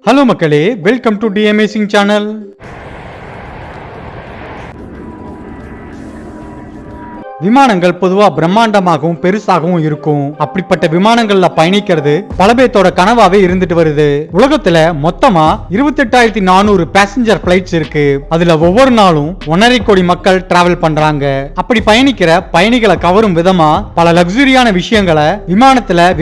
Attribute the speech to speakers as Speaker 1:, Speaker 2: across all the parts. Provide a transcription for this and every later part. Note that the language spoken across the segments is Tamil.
Speaker 1: ஹலோ மக்களே, வெல்கம் டு டிஎம்ஏசிங் சேனல். விமானங்கள் பொதுவா பிரம்மாண்டமாகவும் பெருசாகவும் இருக்கும். அப்படிப்பட்ட விமானங்கள்ல பயணிக்கிறது பல பேத்தோட கனவாவே இருந்துட்டு வருது. உலகத்துல மொத்தமா 28,400 பேசஞ்சர் பிளைட்ஸ் இருக்கு. அதுல ஒவ்வொரு நாளும் 1.5 கோடி மக்கள் டிராவல் பண்றாங்க. அப்படி பயணிக்கிற பயணிகளை கவரும் விதமா பல லக்ஸுரியான விஷயங்களை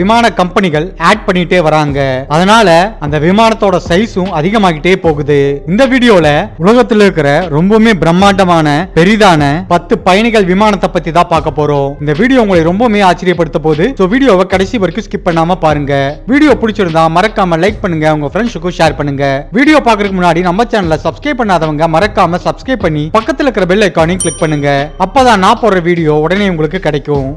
Speaker 1: விமான கம்பெனிகள் ஆட் பண்ணிட்டே வராங்க. அதனால அந்த விமானத்தோட சைஸும் அதிகமாகிட்டே போகுது. இந்த வீடியோல உலகத்துல இருக்கிற ரொம்பவுமே பிரம்மாண்டமான பெரிதான 10 பயணிகள் விமானத்தை பத்தி தான் பார்க்க போறோம். இந்த வீடியோ உங்களை ரொம்பவே ஆச்சரியப்படுத்த போகுது. சோ வீடியோவை கடைசி வரைக்கும் ஸ்கிப் பண்ணாம பாருங்க. வீடியோ பிடிச்சிருந்தா மறக்காம லைக் பண்ணுங்க, உங்க ஃப்ரெண்ட்ஸுக்கும் ஷேர் பண்ணுங்க. வீடியோ பார்க்கறதுக்கு முன்னாடி நம்ம சேனலை சப்ஸ்கிரைப் பண்ணாதவங்க மறக்காம சப்ஸ்கிரைப் பண்ணி பக்கத்துல இருக்கிற பெல் ஐகானையும் கிளிக் பண்ணுங்க. அப்பதான் நான் போடுற வீடியோ உடனே உங்களுக்கு கிடைக்கும்.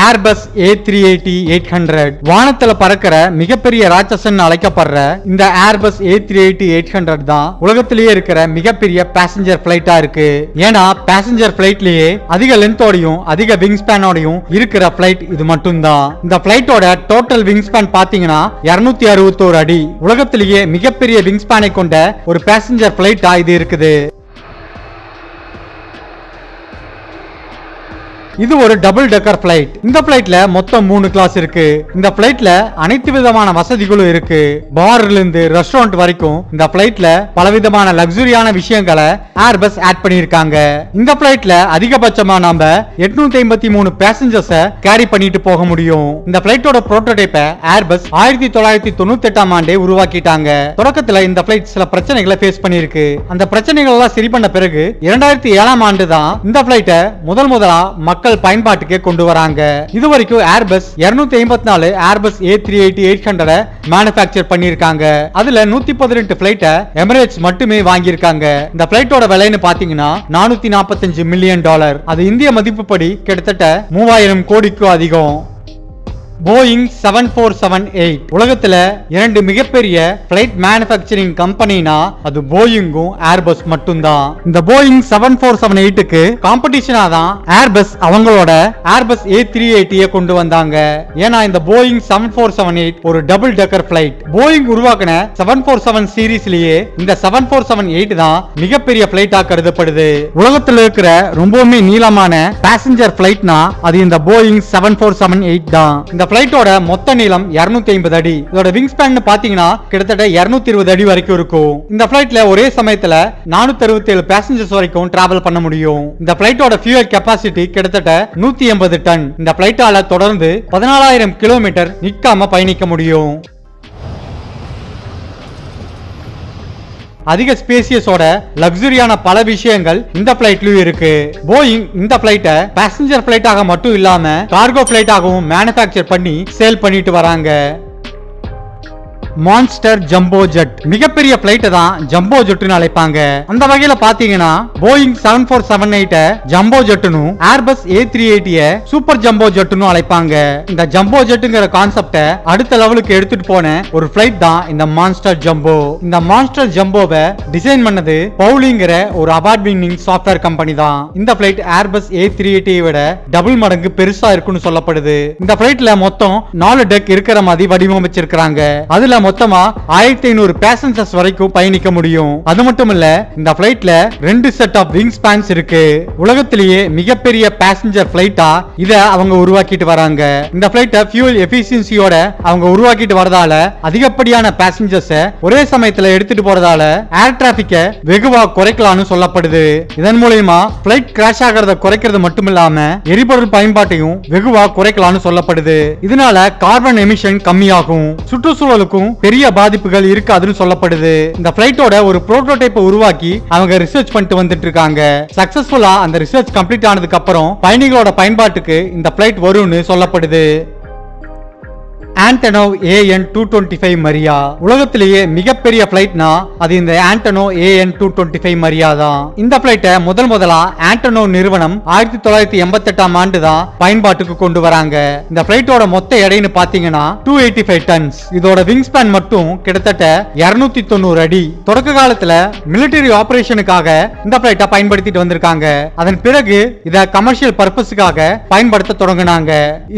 Speaker 1: ஏர்பஸ் A380-800 வானத்துல பறக்கிற மிகப்பெரிய ராட்சசன் அழைக்கப்படுற இந்த ஏர்பஸ் A380-800 தான் உலகத்திலேயே இருக்கிற மிகப்பெரிய பேசஞ்சர் பிளைட்டா இருக்கு. ஏன்னா பேசஞ்சர் பிளைட்லயே அதிக லென்த்தோடையும் அதிக விங் ஸ்பேனோடையும் இருக்கிற பிளைட் இது மட்டும் தான். இந்த பிளைட்டோட டோட்டல் விங் ஸ்பேன் பாத்தீங்கன்னா 261 அடி. உலகத்திலேயே மிகப்பெரிய விங் ஸ்பேனை கொண்ட ஒரு பேசஞ்சர் பிளைட்டா இது இருக்குது. இது ஒரு டபுள் டெக்கர் பிளைட். இந்த பிளைட்ல மொத்தம் 3 கிளாஸ் இருக்கு. இந்த பிளைட்ல அனைத்து விதமான வசதிகளும் இருக்கு. பார்ல இருந்து ரெஸ்டாரண்ட் வரைக்கும் இந்த பிளைட்ல பலவிதமான லக்ஸுரியான விஷயங்களை ஏர்பஸ் ஆட் பண்ணிருக்காங்க. இந்த பிளைட்ல அதிகபட்சமா நாம 853 பேசஞ்சர்ஸ கேரி பண்ணிட்டு போக முடியும். இந்த பிளைட்டோட புரோட்டோடைப்பை ஏர்பஸ் 1998ஆம் ஆண்டே உருவாக்கிட்டாங்க. தொடக்கத்துல இந்த பிளைட் சில பிரச்சனைகளை ஃபேஸ் பண்ணிருக்கு. அந்த பிரச்சனைகள் எல்லாம் சரி பண்ண பிறகு 2007ஆம் ஆண்டு தான் இந்த பிளைட்டை முதலா மக்கள் பயன்பாட்டுக்கே கொண்டு வராங்க. இதுவரைக்கும் ஏர்பஸ் 254 ஏர்பஸ் A380-800 மேனுஃபேக்சர் பண்ணிருக்காங்க. அதுல 118 பிளைட்டை எமிரேட்ஸ் மட்டுமே வாங்கியிருக்காங்க. இந்த பிளைட்டோட விலைன்னு பாத்தீங்கன்னா $445 மில்லியன். அது இந்திய மதிப்புப்படி கிட்டத்தட்ட 3000 கோடிக்கும் அதிகம். போயிங் 7478 உலகத்துல 2 மிகப்பெரிய பிளைட் மேனுஃபேக்சரிங் கம்பெனினா அது போயிங்கும் ஏர்பஸ் மட்டும்தான். இந்த போயிங் 7478க்கு காம்படிஷனா தான் ஏர்பஸ் அவங்களோட ஏர்பஸ் A380 கொண்டு வந்தாங்க. ஏன்னா இந்த போயிங் 7478 ஒரு டபுள் டெக்கர் பிளைட். போயிங் உருவாக்கின 747 சீரீஸ்லயே இந்த 747-8 தான் மிகப்பெரிய பிளைட்டா கருதப்படுது. உலகத்துல இருக்கிற ரொம்பவுமே நீளமான பேசஞ்சர் பிளைட்னா அது இந்த போயிங் 7478 தான். இந்த பிளைட்டோட மொத்த நீளம் 250 அடி. இதோட விங் ஸ்பேன் பாத்தீங்கன்னா கிட்டத்தட்ட 220 அடி வரைக்கும் இருக்கும். இந்த பிளைட்ல ஒரே சமயத்துல 467 பேசஞ்சர்ஸ் வரைக்கும் டிராவல் பண்ண முடியும். இந்த பிளைட்டோட ஃபியூயல் கெபாசிட்டி கிட்டத்தட்ட 180 டன். இந்த பிளைட்டால தொடர்ந்து 14,000 கிலோமீட்டர் நிக்காம பயணிக்க முடியும். அதிக ஸ்பேசியஸோட லக்ஸுரியான பல விஷயங்கள் இந்த பிளைட்லயும் இருக்கு. போயிங் இந்த பிளைட்டை பேசஞ்சர் பிளைட்டாக மட்டும் இல்லாம கார்கோ பிளைட்டாகவும் மேனுஃபேக்சர் பண்ணி சேல் பண்ணிட்டு வராங்க. மான்ஸ்டர் ஜம்போ ஜெட் மிகப்பெரிய பிளைட் தான் ஜம்போ ஜெட்னு அழைப்பாங்க. அந்த வகையில பாத்தீங்கன்னா போயிங் 7478 ஜம்போ ஜெட்னு ஏர்பஸ் A380 சூப்பர் ஜம்போ ஜெட்னு அழைப்பாங்க. இந்த ஜம்போ ஜெட்ங்கிற கான்செப்ட அடுத்த லெவலுக்கு எடுத்துட்டு போன ஒரு பிளைட் தான் இந்த மான்ஸ்டர் ஜம்போ. இந்த மான்ஸ்டர் ஜம்போவை டிசைன் பண்ணது பவுலிங்கிற ஒரு அவார்ட் வின்னிங் சாஃப்ட்வேர் கம்பெனி தான். இந்த பிளைட் ஏர்பஸ் A380 விட டபுள் மடங்கு பெருசா இருக்குன்னு சொல்லப்படுது. இந்த பிளைட்ல மொத்தம் 4 டெக் இருக்கிற மாதிரி வடிவமைச்சிருக்காங்க. அதுல மொத்தமா 1500 பேசஞ்சர்ஸ் வரைக்கும் பயணிக்க முடியும். அது மட்டும் இல்ல இந்த பிளைட்ல 2 செட் ஆஃப் விங் ஸ்பேன்ஸ் இருக்கு. உலகத்திலேயே மிகப்பெரிய பேசஞ்சர் பிளைட்டா இத அவங்க உருவாக்கிட்டு வராங்க. இந்த பிளைட்டை ஃபியூல் எஃபிஷியன்சியோட அவங்க உருவாக்கிட்டு வரதால அதிகப்படியான பேசஞ்சர்ஸ் ஒரே சமயத்துல எடுத்துட்டு போறதால ஏர் டிராபிக்க வெகுவா குறைக்கலாம்னு சொல்லப்படுது. இதன் மூலமா பிளைட் கிராஷ் ஆகிறத குறைக்கிறது மட்டும் இல்லாம எரிபொருள் பயன்பாட்டையும் வெகுவா குறைக்கலாம்னு சொல்லப்படுது. இதனால கார்பன் எமிஷன் கம்மியாகும், சுற்றுச்சூழலுக்கும் பெரிய பாதிப்புகள் இருக்காதுன்னு சொல்லப்படுது. இந்த பிளைட்டோட ஒரு புரோட்டோடைப்பை உருவாக்கி அவங்க ரிசர்ச் பண்ணிட்டு வந்துட்டு இருக்காங்க. சக்சஸ்ஃபுல்லா அந்த ரிசர்ச் கம்ப்ளீட் ஆனதுக்கு அப்புறம் பயணிகளோட பயன்பாட்டுக்கு இந்த பிளைட் வரும்னு சொல்லப்படுது. ஆண்டனோவ் AN-225 மரியா உலகத்திலேயே மிகப்பெரிய பிளைட்னா அது இந்த ஆண்டனோவ் AN-225 மரியா தான். இந்த பிளைட்டை முதலா ஆண்டனோவ் நிறுவனம் 1988ஆம் ஆண்டு தான் பயன்பாட்டுக்கு கொண்டு வராங்க. இந்த பிளைட்டோட மொத்த எடைன்னு பாத்தீங்கன்னா 285 டன்ஸ். இதோட விங் ஸ்பேன் மட்டும் கிட்டத்தட்ட 290 அடி. தொடக்க காலத்துல மிலிட்டரி ஆபரேஷனுக்காக இந்த பிளைட்டை பயன்படுத்திட்டு வந்திருக்காங்க. அதன் பிறகு இத கமர்ஷியல் பர்பஸ்க்காக பயன்படுத்த தொடங்கினாங்க.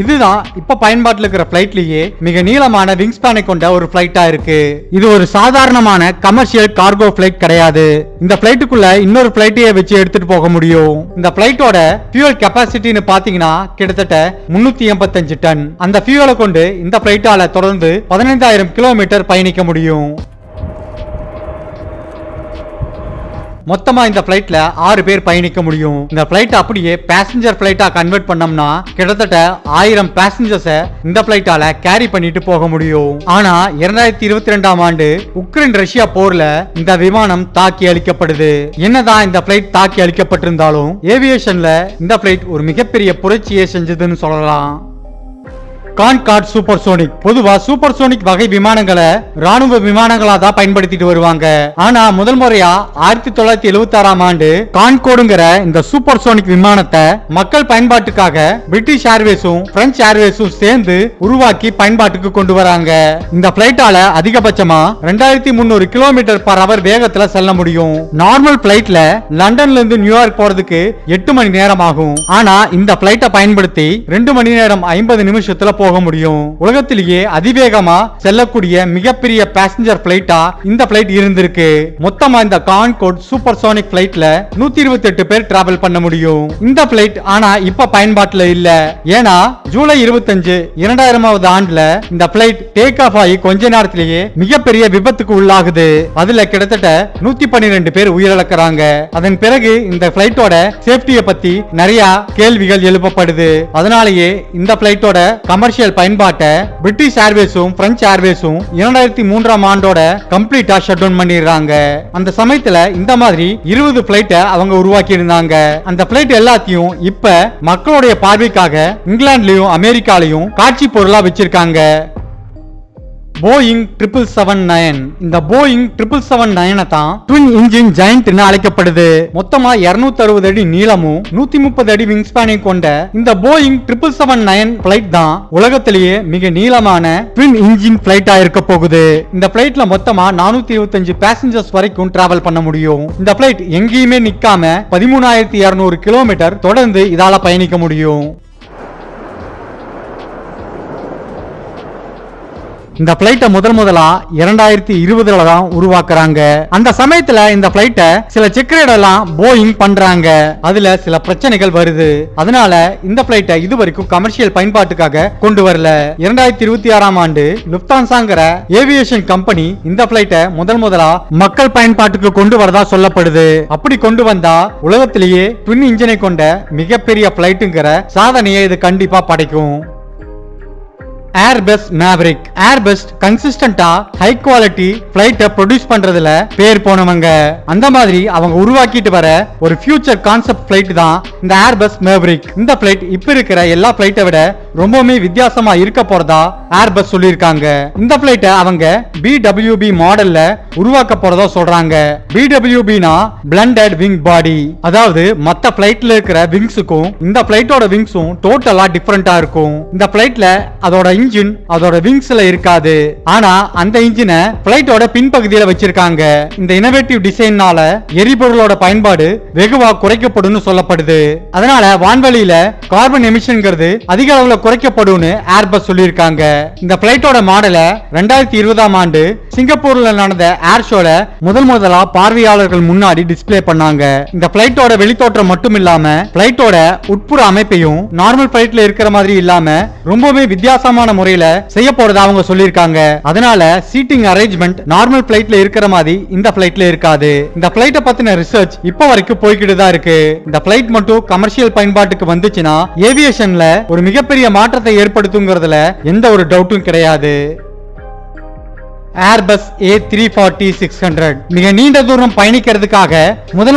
Speaker 1: இதுதான் இப்ப பயன்பாட்டில் இருக்கிற பிளைட்லயே மிக நீளமான விங் ஸ்பேனை கொண்ட ஒரு பிளைட்டா இருக்கு. இது ஒரு சாதாரணமான கமர்ஷியல் கார்கோ பிளைட் கிடையாது. இந்த பிளைட்டுக்குள்ள இன்னொரு பிளைட்டையே வச்சு எடுத்துட்டு போக முடியும். இந்த பிளைட்டோட ஃபியூல் கெபாசிட்டின்னு பாத்தீங்கன்னா கிட்டத்தட்ட 385 டன். அந்த ஃபியூலை கொண்டு இந்த பிளைட்டால தொடர்ந்து 15,000 கிலோமீட்டர் பயணிக்க முடியும். மொத்தமா இந்த பிளைட்ல 6 பேர் பயணிக்க முடியும். இந்த பிளைட் அப்படியே பேசஞ்சர் பிளைட்டா கன்வெர்ட் பண்ணோம்னா கிட்டத்தட்ட 1000 பேசஞ்சர்ஸ இந்த பிளைட்டால கேரி பண்ணிட்டு போக முடியும். ஆனா 2022ஆம் ஆண்டு உக்ரைன் ரஷ்யா போர்ல இந்த விமானம் தாக்கி அழிக்கப்படுது. என்னதான் இந்த பிளைட் தாக்கி அழிக்கப்பட்டிருந்தாலும் ஏவியேஷன்ல இந்த பிளைட் ஒரு மிகப்பெரிய புரட்சியை செஞ்சதுன்னு சொல்லலாம். Concord supersonic. பொதுவா சூப்பர்சோனிக் வகை விமானங்களை ராணுவ விமானங்களா தான் பயன்படுத்திட்டு வருவாங்க. ஆனா முதல் முறையா 1976ஆம் ஆண்டு கான்கோடுங்கிற இந்த சூப்பர்சோனிக் விமானத்தை மக்கள் பயன்பாட்டுக்காக பிரிட்டிஷ் ஏர்வேஸும் பிரெஞ்சு ஏர்வேஸும் சேர்ந்து உருவாக்கி பயன்பாட்டுக்கு கொண்டு வராங்க. இந்த பிளைட்டால அதிகபட்சமா 2300 கிலோமீட்டர் பர் அவர் வேகத்துல செல்ல முடியும். நார்மல் பிளைட்ல லண்டன்ல இருந்து நியூயார்க் போறதுக்கு 8 மணி நேரம் ஆகும். ஆனா இந்த பிளைட்டை பயன்படுத்தி 2 மணி நேரம் 50 நிமிஷத்துல போக முடியும். உலகத்திலேயே அதிவேகமா செல்லக்கூடிய மிகப்பெரிய பேசஞ்சர் பிளைட்டா இந்த பிளைட் இருந்திருக்கு. மொத்தமா இந்த கான்கோர்ட் சூப்பர்சோனிக் பிளைட்ல 128 பேர் டிராவல் பண்ண முடியும். இந்த பிளைட் ஆனா இப்ப பயன்பாட்டுல இல்ல. ஏன்னா ஜூலை 25 2000ஆவது ஆண்டுல இந்த பிளைட் டேக் ஆஃப் ஆகி கொஞ்ச நேரத்திலேயே மிகப்பெரிய விபத்துக்கு உள்ளாகுது. அதுல கிட்டத்தட்ட 112 பேர் உயிரிழக்கிறாங்க. அதன் பிறகு இந்த பிளைட்டோட சேஃப்டியை பத்தி நிறைய கேள்விகள் எழுப்பப்படுது. அதனாலேயே இந்த பிளைட்டோட கமர்ஷியல் பயன்பாட்டை பிரிட்டிஷ் ஏர்வேஸும் பிரெஞ்சு ஏர்வேஸும் 2003ஆம் ஆண்டோட கம்ப்ளீட்டா ஷட் டவுன் பண்ணிடுறாங்க. அந்த சமயத்துல இந்த மாதிரி 20 பிளைட்டை அவங்க உருவாக்கி இருந்தாங்க. அந்த பிளைட் எல்லாத்தையும் இப்ப மக்களுடைய பார்வைக்காக இங்கிலாந்துலயும் அமெரிக்காலையும் காட்சி பொருளா வச்சிருக்காங்க. போயிங் 777-9. இந்த போயிங் 777-9 தான் ட்வின் இன்ஜின் ஜெயண்ட் அழைக்கப்படுது. மொத்தமா 260 அடி நீளமும் 130 அடி விங் ஸ்பேனை கொண்ட இந்த போயிங் 777-9 பிளைட் தான் உலகத்திலேயே மிக நீளமான ட்வின் இன்ஜின் பிளைட்டா இருக்க போகுது. இந்த பிளைட்ல மொத்தமா 425 பேசஞ்சர்ஸ் வரைக்கும் டிராவல் பண்ண முடியும். இந்த பிளைட் எங்கேயுமே நிக்காம 13,200 கிலோமீட்டர் தொடர்ந்து இதால பயணிக்க முடியும். இந்த பிளைட்டை முதலா 2020ல தான் உருவாக்குறாங்க. அந்த சமயத்துல இந்த பிளைட்டை சில செக்ரேட் எல்லாம் போயிங் பண்றாங்க. அதுல சில பிரச்சனைகள் வருது. அதனால இந்த பிளைட்டை இதுவரைக்கும் கமர்ஷியல் பயன்பாட்டுக்காக கொண்டு வரல. 2026ஆம் ஆண்டு லுப்தான்சாங்கிற ஏவியேஷன் கம்பெனி இந்த பிளைட்டை முதலா மக்கள் பயன்பாட்டுக்கு கொண்டு வரதா சொல்லப்படுது. அப்படி கொண்டு வந்தா உலகத்திலேயே ட்வின் இன்ஜினை கொண்ட மிகப்பெரிய பிளைட்டுங்கிற சாதனையை இது கண்டிப்பா படைக்கும். Airbus Maverick. ஏர்பஸ் கன்சிஸ்டன்டா ஹை குவாலிட்டி பிளைட்டை ப்ரொடியூஸ் பண்றதுல பேர் போனவங்க. அந்த மாதிரி அவங்க உருவாக்கிட்டு வர ஒரு ஃபியூச்சர் கான்செப்ட் பிளைட் தான் இந்த ஏர்பஸ் மேவரிக். இந்த பிளைட் இப்ப இருக்கிற எல்லா பிளைட்டை விட ரொம்பவுமே வித்தியாசமா இருக்க போறதா ஏர்பஸ் சொல்லியிருக்காங்க. இந்த பிளைட்டை அவங்க BWB மாடல்ல உருவாக்க போறதா சொல்றாங்க. BWBனா பிளண்டட் விங் பாடி. அதாவது மத்த பிளைட்ல இருக்கிற விங்ஸுக்கும் இந்த பிளைட்டோட விங்ஸும் டோட்டலா டிஃபரெண்டா இருக்கும். இந்த பிளைட்ல அதோட இன்ஜின் அதோட விங்ஸ்ல இருக்காது. ஆனா அந்த இன்ஜினை பிளைட்டோட பின்பகுதியில வச்சிருக்காங்க. இந்த இனோவேட்டிவ் டிசைன்னால எரிபொருளோட பயன்பாடு வெகுவா குறைக்கப்படும் சொல்லப்படுது. அதனால வான்வெளியில கார்பன் எமிஷன்ங்கிறது அதிக அளவுல குறைக்கப்படும் ஏர்பஸ் சொல்லியிருக்காங்க. இந்த பிளைட்டோட மாடலை 2020ஆம் ஆண்டு சிங்கப்பூர்ல நடந்த ஏர் ஷோல முதலா பார்வையாளர்கள் முன்னாடி டிஸ்ப்ளே பண்ணாங்க. இந்த பிளைட்டோட வெளித்தோற்றம் மட்டும் இல்லாம பிளைட்டோட உட்புற அமைப்பையும் நார்மல் பிளைட்ல இருக்கிற மாதிரி இல்லாம ரொம்பவே வித்தியாசமான முறையில செய்ய போறதா அவங்க சொல்லியிருக்காங்க. அதனால சீட்டிங் அரேஞ்ச்மெண்ட் நார்மல் பிளைட்ல இருக்கிற மாதிரி இந்த பிளைட்ல இருக்காது. இந்த பிளைட்டை பத்தின ரிசர்ச் இப்ப வரைக்கும் போய்கிட்டு தான் இருக்கு. இந்த பிளைட் மட்டும் கமர்ஷியல் பயன்பாட்டுக்கு வந்துச்சுன்னா ஏவியேஷன்ல ஒரு மிகப்பெரிய மாற்றத்தை ஏற்படுத்துங்கிறதுல எந்த ஒரு டவுட்டும் கிடையாது. ஏர்பஸ் A340-600 மிக நீண்ட தூரம் பயணிக்கிறதுக்காக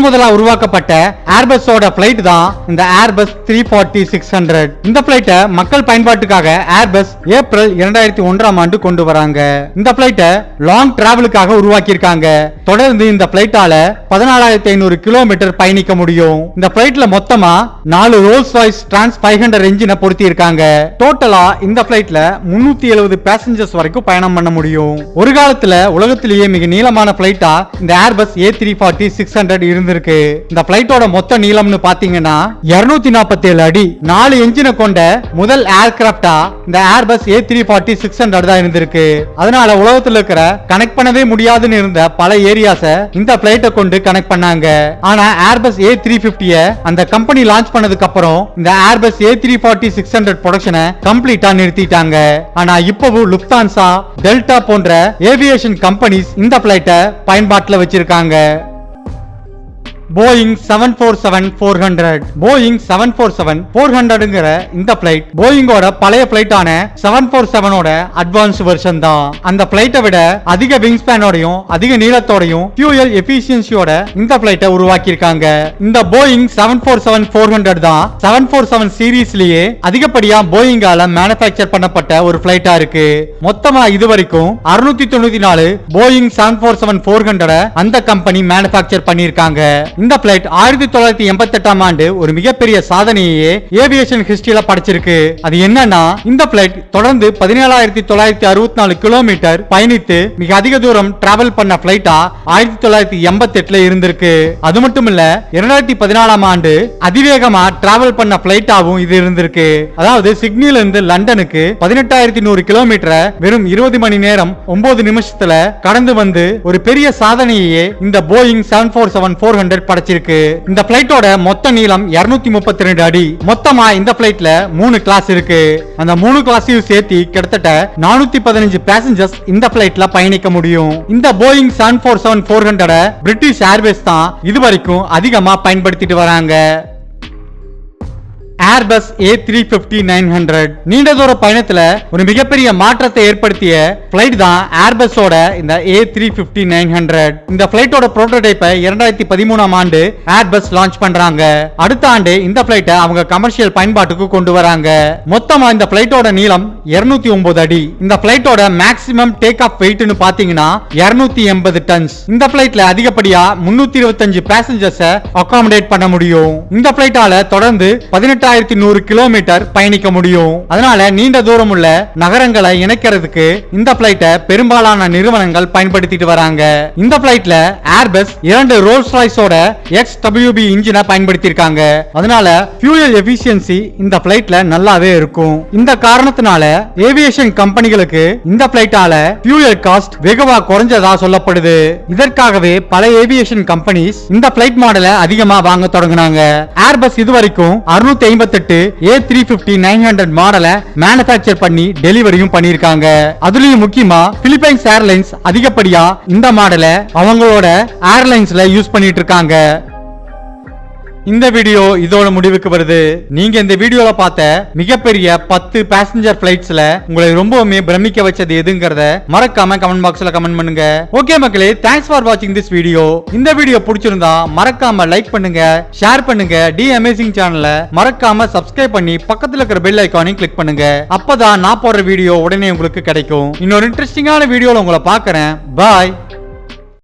Speaker 1: முதலா உருவாக்கப்பட்ட ஏர்பஸோட பிளைட் தான் இந்த ஏர்பஸ் 340-600. இந்த பிளைட்டை மக்கள் பயன்பாட்டுக்காக ஏர்பஸ் ஏப்ரல் 2001ஆம் ஆண்டு கொண்டு வராங்க. இந்த பிளைட்டை லாங் டிராவலுக்காக உருவாக்கி இருக்காங்க. தொடர்ந்து இந்த பிளைட்டால 14,500 கிலோமீட்டர் பயணிக்க முடியும். இந்த பிளைட்ல மொத்தமா 4 ரோல்ஸ் ராய்ஸ் டிரான்ஸ் 500 என்ஜினை பொருத்தி இருக்காங்க. டோட்டலா இந்த பிளைட்ல 370 பேசஞ்சர்ஸ் வரைக்கும் பயணம் பண்ண முடியும். ஒரு காலத்துல உலகத்திலேயே மிக நீளமான பிளைட்டா இந்த ஏர்பஸ் A340-600 இருந்திருக்கு. இந்த பிளைட்டோட மொத்த நீளம்னு பாத்தீங்கன்னா 247 அடி. 4 என்ஜினை கொண்ட முதல் ஏர்கிராப்டா இந்த ஏர்பஸ் A340-600 தான் இருந்திருக்கு. அதனால உலகத்துல இருக்கிற கனெக்ட் பண்ணவே முடியாதுன்னு இருந்த பல ஏரியாஸ இந்த பிளைட்டை கொண்டு கனெக்ட் பண்ணாங்க. ஆனா ஏர்பஸ் A350 அந்த கம்பெனி லான்ச் பண்ணதுக்கு அப்புறம் இந்த ஏர்பஸ் A340-600 ப்ரொடக்ஷனை கம்ப்ளீட்டா நிறுத்திட்டாங்க. ஆனா இப்பவும் லுப்தான்சா, டெல்டா போன்ற ஏவியேஷன் கம்பெனிஸ் இந்த பிளைட்டை பயன்பாட்டுல வச்சிருக்காங்க. போயிங் 747-400 போயிங் 747-400ங்கிற இந்த பிளைட் போயிங்கோட பழைய பிளைட்டான 747ஓட அட்வான்ஸ் வெர்ஷன் தான். அந்த பிளைட்டை விட அதிக விங் ஸ்பேனோடையும் அதிக நீளத்தோடையும் ஃபியூயல் எஃபிஷியன்சியோட இந்த பிளைட்டை உருவாக்கி இருக்காங்க. இந்த போயிங் 747-400 தான் 747 சீரீஸ்லயே அதிகப்படியா போயிங்கால மேனுஃபேக்சர் பண்ணப்பட்ட ஒரு பிளைட்டா இருக்கு. மொத்தமா இதுவரைக்கும் 694 போயிங் 747-400 அந்த கம்பெனி மேனுஃபேக்சர் பண்ணிருக்காங்க. இந்த பிளைட் 1988 ஆண்டு ஒரு மிகப்பெரிய சாதனையே ஏவியேஷன் ஹிஸ்டரியில படைச்சிருக்கு. அது என்னன்னா இந்த பிளைட் தொடர்ந்து 17,964 கிலோமீட்டர் பயணித்து மிக அதிக தூரம் டிராவல் பண்ண பிளைட்டா 1988ல இருந்திருக்கு. அது மட்டும் இல்ல 2014 ஆண்டு அதிவேகமா டிராவல் பண்ண பிளைட்டாவும் இது இருந்திருக்கு. அதாவது சிட்னில இருந்து லண்டனுக்கு 18,100 கிலோமீட்டர் வெறும் 20 மணி நேரம் 9 நிமிஷத்துல கடந்து வந்து ஒரு பெரிய சாதனையே இந்த போயிங் 747-400 படைச்சிருக்கு. இந்த பிளைட்டோட மொத்த நீளம் 232 அடி. மொத்தமா இந்த பிளைட்ல 3 கிளாஸ் இருக்கு. அந்த 3 கிளாஸையும் சேர்த்து கிட்டத்தட்ட 415 பேசஞ்சர்ஸ் இந்த பிளைட்ல பயணிக்க முடியும். இந்த போயிங் 747-400 பிரிட்டிஷ் ஏர்வேஸ் தான் இதுவரைக்கும் அதிகமா பயன்படுத்திட்டு வராங்க. ஏர்பஸ் A350-900 நீண்ட தூர பயணத்துல ஒரு மிகப்பெரிய மாற்றத்தை ஏற்படுத்திய பிளைட் தான் ஏர்பஸோட இந்த A350-900. இந்த பிளைட்டோட புரோட்டோடைப்பை 2013 ஆண்டு ஏர்பஸ் லான்ச் பண்றாங்க. அடுத்த ஆண்டு இந்த பிளைட்டை அவங்க கமர்ஷியல் பயன்பாட்டுக்கு கொண்டு வராங்க. மொத்தமா இந்த பிளைட்டோட நீளம் 209 அடி. இந்த பிளைட்டோட மேக்ஸிமம் டேக் ஆஃப் வெயிட்னு பாத்தீங்கன்னா 280 டன்ஸ். இந்த பிளைட்ல அதிகப்படியா 325 பேசஞ்சர்ஸ் அகாமடேட் பண்ண முடியும். இந்த பிளைட்டால தொடர்ந்து 18,100 கிலோமீட்டர் பயணிக்க முடியும். அதனால நீண்ட தூரம் உள்ள நகரங்களை இணைக்கிறதுக்கு இந்த பிளைட்டை பெரும்பாலான நிறுவனங்கள் பயன்படுத்திட்டு வராங்க. இந்த பிளைட்ல ஏர்பஸ் 2 ரோல்ஸ் ராய்ஸோட XWB இன்ஜினை பயன்படுத்தி இருக்காங்க. அதனால ஃபியூயல் எஃபிஷியன்சி இந்த பிளைட்ல நல்லாவே இருக்கும். இந்த காரணத்தினால ஏவியேஷன் கம்பெனிகளுக்கு இந்த பிளைட்டால ஃபியூயல் காஸ்ட் வெகுவா குறைஞ்சதா சொல்லப்படுது. இதற்காகவே பல ஏவியேஷன் கம்பெனிஸ் இந்த பிளைட் மாடலை அதிகமா வாங்க தொடங்கினாங்க. ஏர்பஸ் இதுவரைக்கும் 658 A350-900 மாடலை மேனுஃபேக்சர் பண்ணி டெலிவரியும் பண்ணிருக்காங்க. அதுலயும் முக்கியமா பிலிப்பைன்ஸ் ஏர்லைன்ஸ் அதிகப்படியா இந்த மாடலை அவங்களோட ஏர்லைன்ஸ்ல யூஸ் பண்ணிட்டு இருக்காங்க. இந்த வீடியோ இதோட முடிவுக்கு வருது. நீங்க இந்த வீடியோல பார்த்த மிகப்பெரிய 10 பேசஞ்சர் பிளைட்ஸ்ல உங்களை ரொம்பவுமே பிரமிக்க வச்சது எதுங்கறத மறக்காம கமெண்ட் பாக்ஸ்ல கமெண்ட் பண்ணுங்க. ஓகே மக்களே, தேங்க்ஸ் ஃபார் வாட்சிங் திஸ் வீடியோ. இந்த வீடியோ பிடிச்சிருந்தா மறக்காம லைக் பண்ணுங்க, ஷேர் பண்ணுங்க. டி அமேசிங் சேனலை மறக்காம சப்ஸ்கிரைப் பண்ணி பக்கத்துல இருக்கிற பெல் ஐகானையும் கிளிக் பண்ணுங்க. அப்பதான் நான் போடுற வீடியோ உடனே உங்களுக்கு கிடைக்கும். இன்னொரு இன்ட்ரெஸ்டிங்கான வீடியோல உங்களை பார்க்கறேன். பாய்.